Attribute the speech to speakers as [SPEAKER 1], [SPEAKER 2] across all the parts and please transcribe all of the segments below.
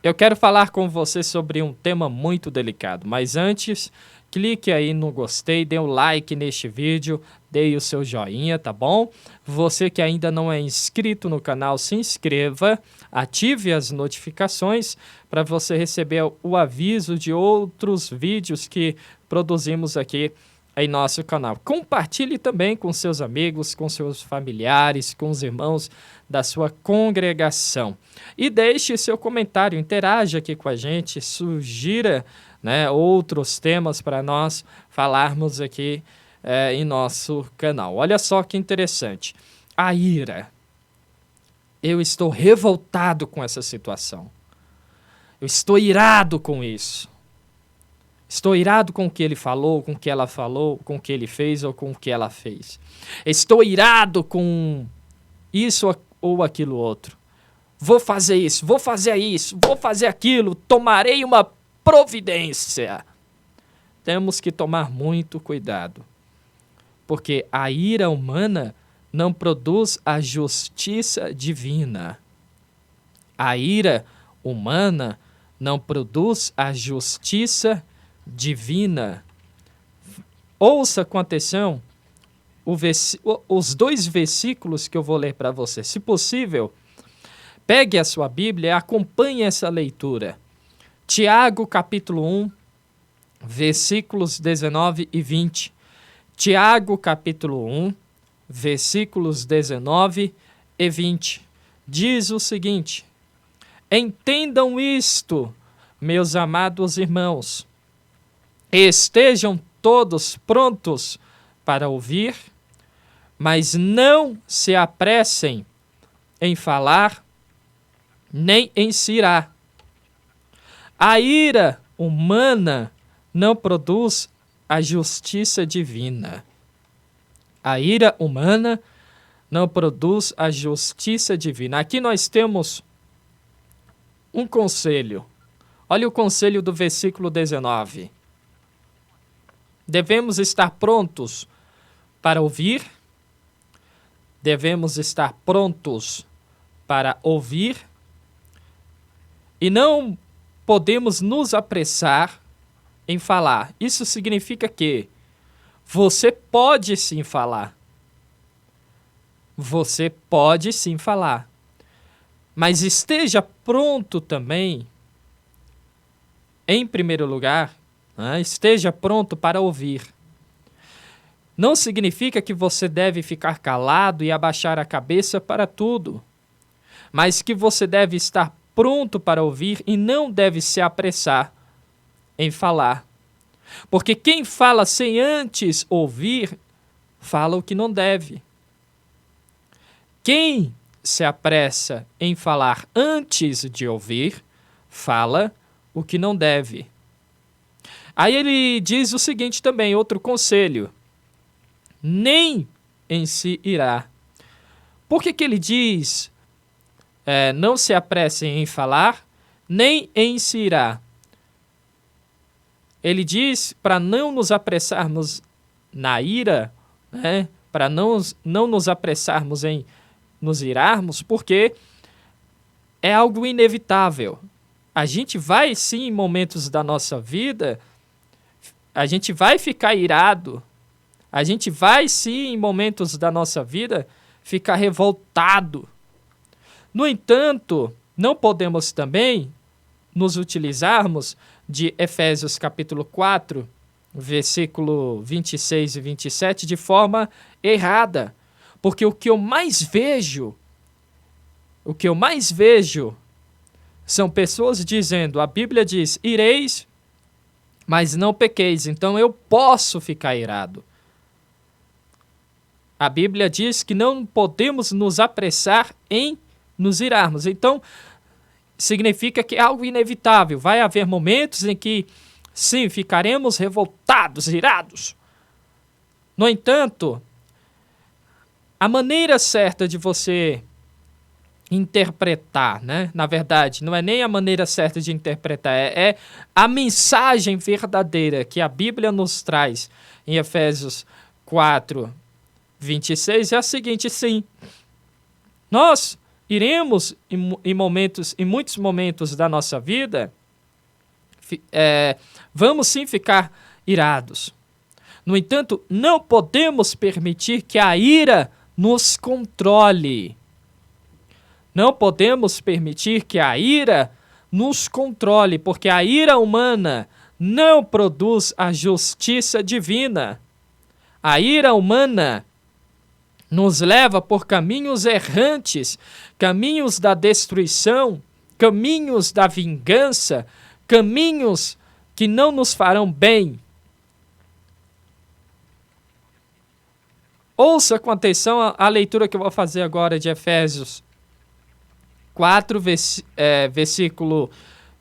[SPEAKER 1] Eu quero falar com você sobre um tema muito delicado, mas antes, clique aí no gostei, dê um like neste vídeo, dê o seu joinha, tá bom? Você que ainda não é inscrito no canal, se inscreva, ative as notificações para você receber o aviso de outros vídeos que produzimos aqui em nosso canal. Compartilhe também com seus amigos, com seus familiares, com os irmãos da sua congregação. E deixe seu comentário, interaja aqui com a gente, sugira, né, outros temas para nós falarmos aqui em nosso canal. Olha só que interessante. A ira. Eu estou revoltado com essa situação. Eu estou irado com isso. Estou irado com o que ele falou, com o que ela falou, com o que ele fez ou com o que ela fez. Estou irado com isso ou aquilo outro. Vou fazer isso, vou fazer aquilo, tomarei uma providência. Temos que tomar muito cuidado, porque a ira humana não produz a justiça divina. A ira humana não produz a justiça divina. Ouça com atenção os dois versículos que eu vou ler para você. Se possível, pegue a sua Bíblia e acompanhe essa leitura. Tiago, capítulo 1, versículos 19 e 20. Tiago, capítulo 1, versículos 19 e 20. Diz o seguinte: entendam isto, meus amados irmãos. Estejam todos prontos para ouvir, mas não se apressem em falar, nem em se irar. A ira humana não produz a justiça divina. A ira humana não produz a justiça divina. Aqui nós temos um conselho. Olha o conselho do versículo 19. Devemos estar prontos para ouvir, devemos estar prontos para ouvir e não podemos nos apressar em falar. Isso significa que você pode sim falar. Você pode sim falar. Mas esteja pronto também, em primeiro lugar, esteja pronto para ouvir. Não significa que você deve ficar calado e abaixar a cabeça para tudo, mas que você deve estar pronto para ouvir e não deve se apressar em falar. Porque quem fala sem antes ouvir, fala o que não deve. Quem se apressa em falar antes de ouvir, fala o que não deve. Aí ele diz o seguinte também, outro conselho: nem em se irá. Por que ele diz não se apressem em falar, nem em se irá? Ele diz para não nos apressarmos na ira, né? Para não nos apressarmos em nos irarmos, porque é algo inevitável. A gente vai sim, em momentos da nossa vida, a gente vai ficar irado. A gente vai sim, em momentos da nossa vida, ficar revoltado. No entanto, não podemos também nos utilizarmos de Efésios capítulo 4, versículo 26 e 27, de forma errada. Porque o que eu mais vejo são pessoas dizendo, a Bíblia diz, ireis, mas não pequeis, então eu posso ficar irado. A Bíblia diz que não podemos nos apressar em nos irarmos. Então, significa que é algo inevitável. Vai haver momentos em que, sim, ficaremos revoltados, irados. No entanto, a maneira certa de você interpretar, né? Na verdade, não é nem a maneira certa de interpretar, é a mensagem verdadeira que a Bíblia nos traz em Efésios 4, 26, é a seguinte: sim, nós iremos, em muitos momentos da nossa vida, vamos sim ficar irados. No entanto, não podemos permitir que a ira nos controle. Não podemos permitir que a ira nos controle, porque a ira humana não produz a justiça divina. A ira humana nos leva por caminhos errantes, caminhos da destruição, caminhos da vingança, caminhos que não nos farão bem. Ouça com atenção a leitura que eu vou fazer agora de Efésios 4, versículo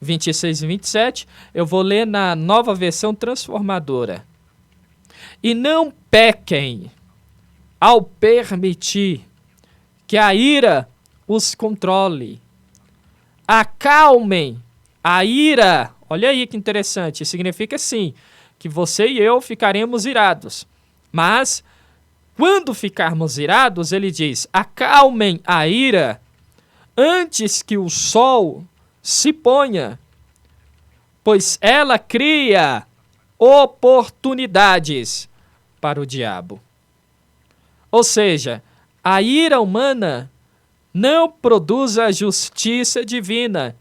[SPEAKER 1] 26 e 27. Eu vou ler na Nova Versão Transformadora. E não pequem ao permitir que a ira os controle. Acalmem a ira. Olha aí que interessante. Significa assim, que você e eu ficaremos irados. Mas, quando ficarmos irados, ele diz, acalmem a ira antes que o sol se ponha, pois ela cria oportunidades para o diabo. Ou seja, a ira humana não produz a justiça divina,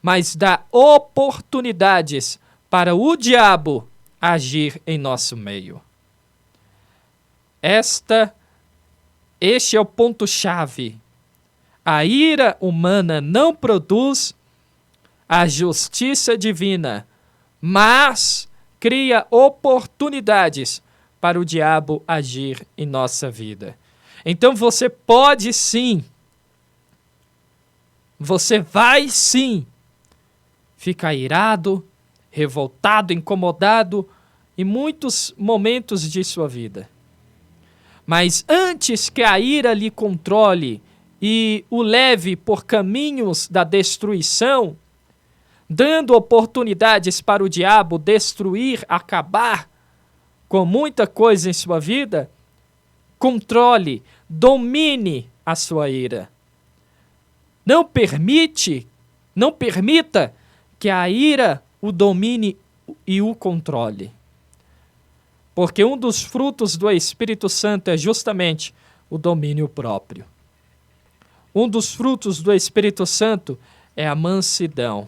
[SPEAKER 1] mas dá oportunidades para o diabo agir em nosso meio. Este é o ponto-chave. A ira humana não produz a justiça divina, mas cria oportunidades para o diabo agir em nossa vida. Então você pode sim, você vai sim ficar irado, revoltado, incomodado em muitos momentos de sua vida. Mas antes que a ira lhe controle e o leve por caminhos da destruição, dando oportunidades para o diabo destruir, acabar com muita coisa em sua vida, controle, domine a sua ira. Não permita que a ira o domine e o controle. Porque um dos frutos do Espírito Santo é justamente o domínio próprio. Um dos frutos do Espírito Santo é a mansidão.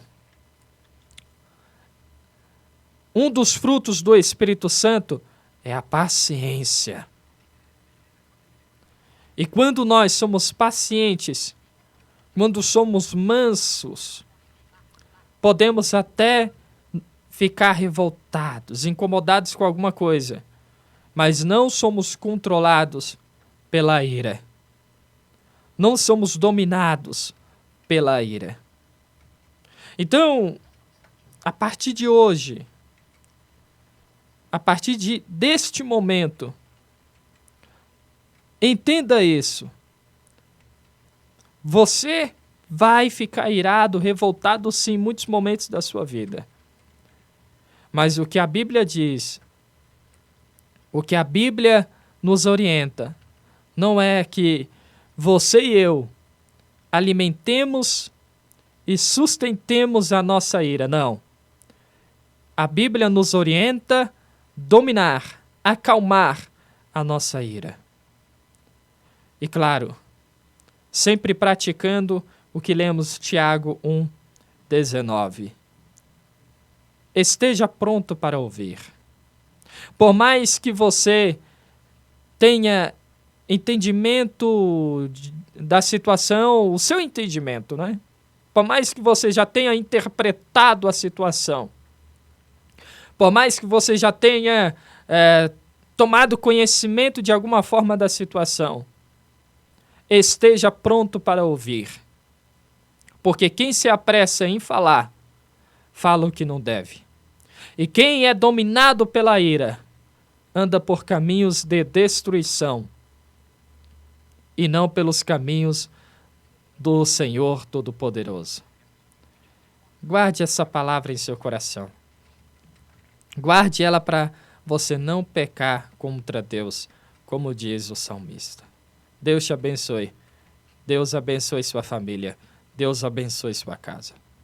[SPEAKER 1] Um dos frutos do Espírito Santo é a paciência. E quando nós somos pacientes, quando somos mansos, podemos até ficar revoltados, incomodados com alguma coisa, mas não somos controlados pela ira. Não somos dominados pela ira. Então, a partir de hoje, a partir deste momento, entenda isso. Você vai ficar irado, revoltado, sim, em muitos momentos da sua vida. Mas o que a Bíblia diz, o que a Bíblia nos orienta, não é que você e eu alimentemos e sustentemos a nossa ira, não. A Bíblia nos orienta a dominar, acalmar a nossa ira. E claro, sempre praticando o que lemos Tiago 1:19. Esteja pronto para ouvir. Por mais que você tenha entendimento da situação, o seu entendimento, né? Por mais que você já tenha interpretado a situação, por mais que você já tenha tomado conhecimento de alguma forma da situação, esteja pronto para ouvir. Porque quem se apressa em falar, fala o que não deve. E quem é dominado pela ira, anda por caminhos de destruição, e não pelos caminhos do Senhor Todo-Poderoso. Guarde essa palavra em seu coração. Guarde ela para você não pecar contra Deus, como diz o salmista. Deus te abençoe. Deus abençoe sua família. Deus abençoe sua casa.